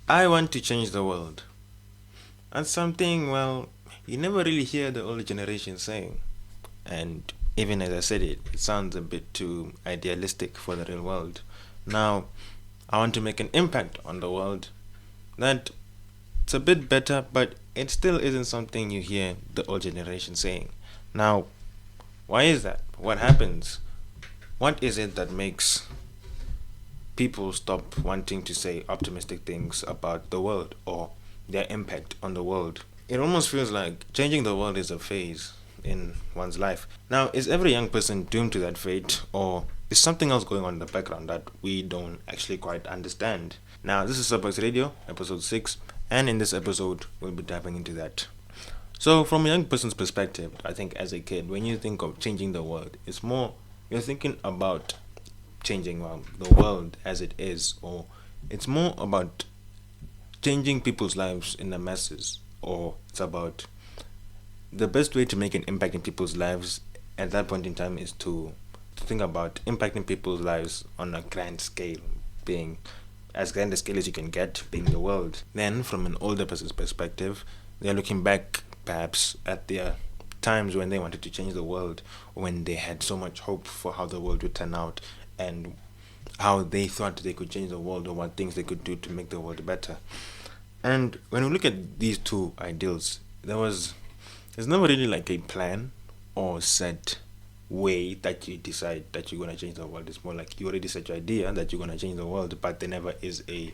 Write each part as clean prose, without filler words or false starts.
I want to change the world. That's something, well, you never really hear the older generation saying. And even as I said it, it sounds a bit too idealistic for the real world. Now, I want to make an impact on the world. That it's a bit better, but it still isn't something you hear the old generation saying. Now, why is that? What happens? What is it that makes people stop wanting to say optimistic things about the world or their impact on the world? It almost feels like changing the world is a phase in one's life. Now, is every young person doomed to that fate, or is something else going on in the background that we don't actually quite understand? Now, this is Subbox Radio, episode 6, and in this episode, we'll be diving into that. So, from a young person's perspective, I think as a kid, when you think of changing the world, it's more you're thinking about changing the world as it is, or it's more about changing people's lives in the masses, or it's about the best way to make an impact in people's lives at that point in time is to think about impacting people's lives on a grand scale, being as grand a scale as you can get, being the world. Then, from an older person's perspective, they're looking back perhaps at their times when they wanted to change the world, when they had so much hope for how the world would turn out, and how they thought they could change the world or what things they could do to make the world better. And when we look at these two ideals, there's never really like a plan or set way that you decide that you're gonna change the world. It's more like you already set your idea that you're gonna change the world, but there never is a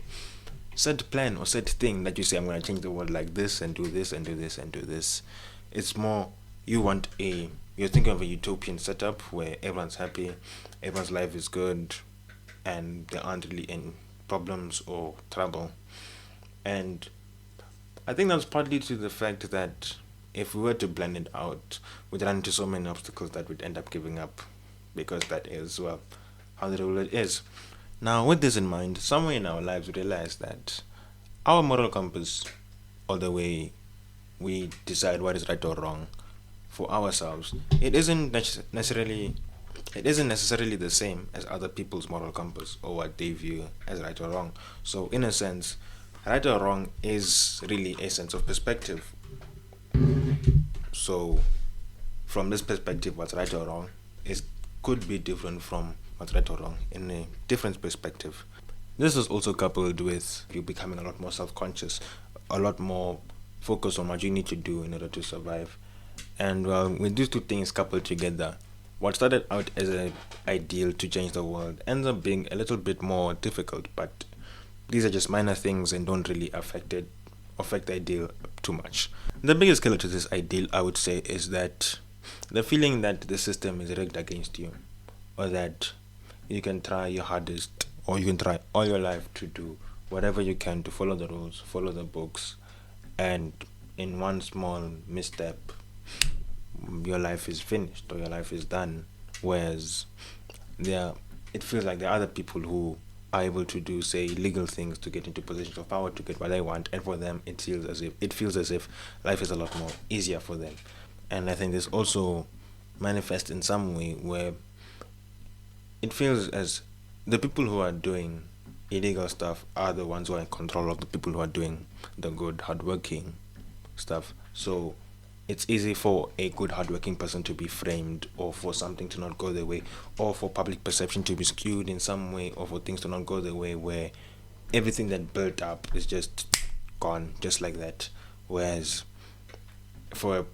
set plan or set thing that you say I'm gonna change the world like this and do this and do this and do this. It's more you want a you're thinking of a utopian setup where everyone's happy, everyone's life is good, and there aren't really any problems or trouble. And I think that's partly to the fact that if we were to blend it out, we'd run into so many obstacles that we'd end up giving up because that is, well, how the world is. Now, with this in mind, somewhere in our lives, we realize that our moral compass, or the way we decide what is right or wrong for ourselves, it isn't necessarily the same as other people's moral compass or what they view as right or wrong. So, in a sense, right or wrong is really a sense of perspective. So, from this perspective, what's right or wrong is could be different from what's right or wrong in a different perspective. This is also coupled with you becoming a lot more self-conscious, a lot more focused on what you need to do in order to survive. And well, with these two things coupled together, what started out as an ideal to change the world ends up being a little bit more difficult. But these are just minor things and don't really affect the ideal too much. The biggest killer to this ideal, I would say, is that the feeling that the system is rigged against you, or that you can try your hardest, or you can try all your life to do whatever you can to follow the rules, follow the books, and in one small misstep, your life is finished or your life is done. Whereas there, it feels like there are other people who are able to do, say, legal things to get into positions of power to get what they want, and for them, it feels as if life is a lot more easier for them. And I think this also manifests in some way where it feels as the people who are doing illegal stuff are the ones who are in control of the people who are doing the good, hardworking stuff. So it's easy for a good, hardworking person to be framed, or for something to not go their way, or for public perception to be skewed in some way, or for things to not go their way, where everything that built up is just gone, just like that. Whereas for a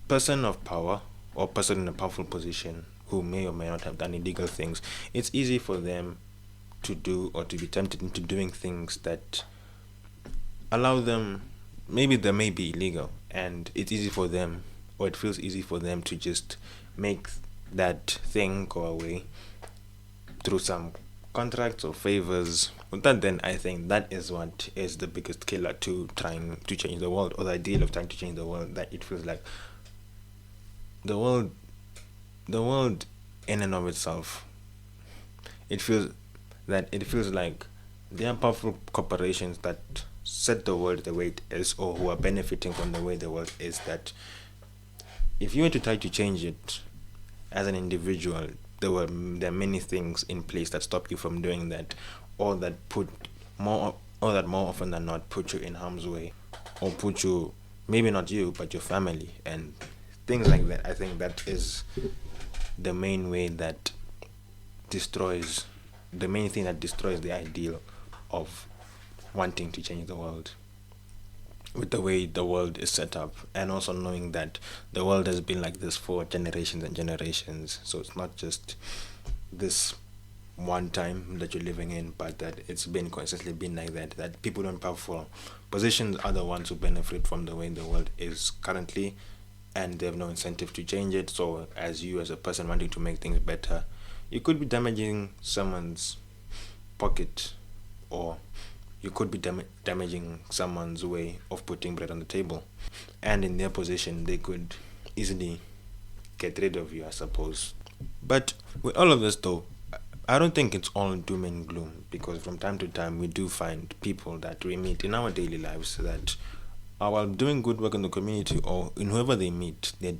person of power or person in a powerful position who may or may not have done illegal things, it's easy for them to do or to be tempted into doing things that allow them, maybe they may be illegal, and it's easy for them, or it feels easy for them to just make that thing go away through some contracts or favors. But then I think that is what is the biggest killer to trying to change the world, or the ideal of trying to change the world, that it feels like the world the world in and of itself, it feels like there are powerful corporations that set the world the way it is, or who are benefiting from the way the world is, that if you were to try to change it as an individual, there are many things in place that stop you from doing that, or that put more or that more often than not put you in harm's way, or put you, maybe not you, but your family, and things like that. I think that is the main way that destroys, the main thing that destroys the ideal of wanting to change the world, with the way the world is set up, and also knowing that the world has been like this for generations and generations. So it's not just this one time that you're living in, but that it's been consistently been like that. That people in powerful positions are the ones who benefit from the way the world is currently, and they have no incentive to change it. So, as you, as a person wanting to make things better, you could be damaging someone's pocket, or you could be damaging someone's way of putting bread on the table. And in their position, they could easily get rid of you, I suppose. But with all of this, though, I don't think it's all doom and gloom, because from time to time we do find people that we meet in our daily lives that are, while doing good work in the community or in whoever they meet, they're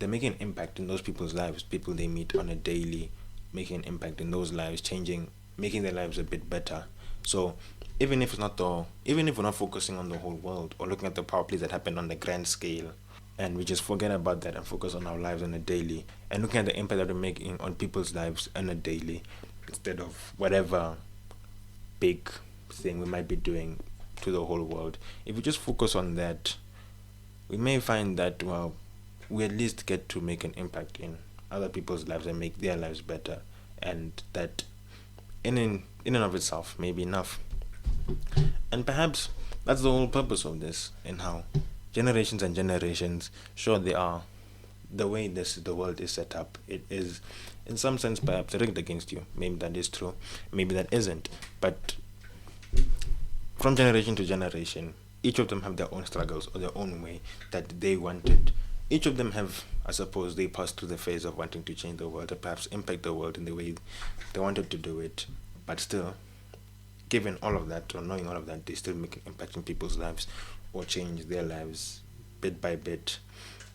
making an impact in those people's lives. People they meet on a daily, making an impact in those lives, changing, making their lives a bit better. So even if we're not focusing on the whole world or looking at the power plays that happen on the grand scale, and we just forget about that and focus on our lives on a daily, and looking at the impact that we're making on people's lives on a daily, instead of whatever big thing we might be doing to the whole world. If we just focus on that, we may find that, well, we at least get to make an impact in other people's lives and make their lives better, and that in and of itself may be enough. And perhaps that's the whole purpose of this, and how generations and generations, sure, they are, the way the world is set up, it is in some sense perhaps rigged against you. Maybe that is true, maybe that isn't. But from generation to generation, each of them have their own struggles or their own way that they wanted. Each of them have, I suppose, they passed through the phase of wanting to change the world, or perhaps impact the world in the way they wanted to do it. But still, given all of that, or knowing all of that, they still make an impact in people's lives, or change their lives bit by bit.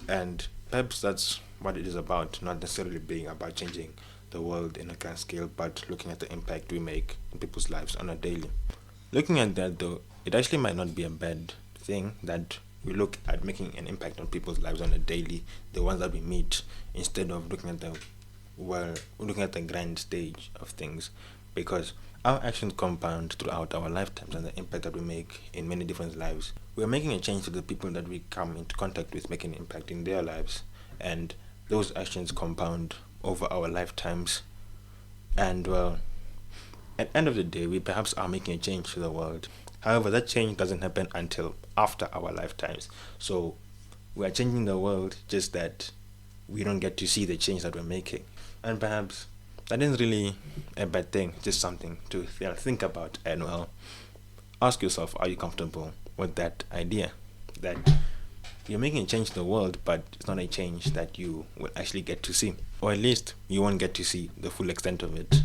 And perhaps that's what it is about, not necessarily being about changing the world in a grand scale, but looking at the impact we make in people's lives on a daily. Looking at that, though, it actually might not be a bad thing that we look at making an impact on people's lives on a daily, the ones that we meet, instead of looking at looking at the grand stage of things, because our actions compound throughout our lifetimes, and the impact that we make in many different lives. We are making a change to the people that we come into contact with, making an impact in their lives, and those actions compound over our lifetimes. And well, at the end of the day, we perhaps are making a change to the world. However, that change doesn't happen until after our lifetimes. So we are changing the world, just that we don't get to see the change that we're making. And perhaps that isn't really a bad thing, just something to think about. And well, ask yourself, are you comfortable with that idea? That you're making a change to the world, but it's not a change that you will actually get to see. Or at least you won't get to see the full extent of it.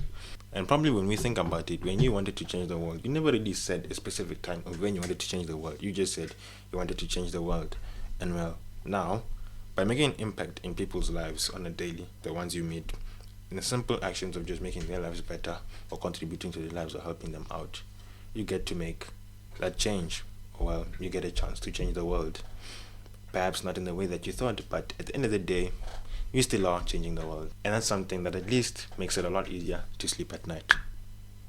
And probably when we think about it, when you wanted to change the world, you never really said a specific time of when you wanted to change the world. You just said you wanted to change the world. And well, now, by making an impact in people's lives on a daily, the ones you meet, in the simple actions of just making their lives better, or contributing to their lives, or helping them out, you get to make that change. Well, you get a chance to change the world. Perhaps not in the way that you thought, but at the end of the day, you still are changing the world. And that's something that at least makes it a lot easier to sleep at night.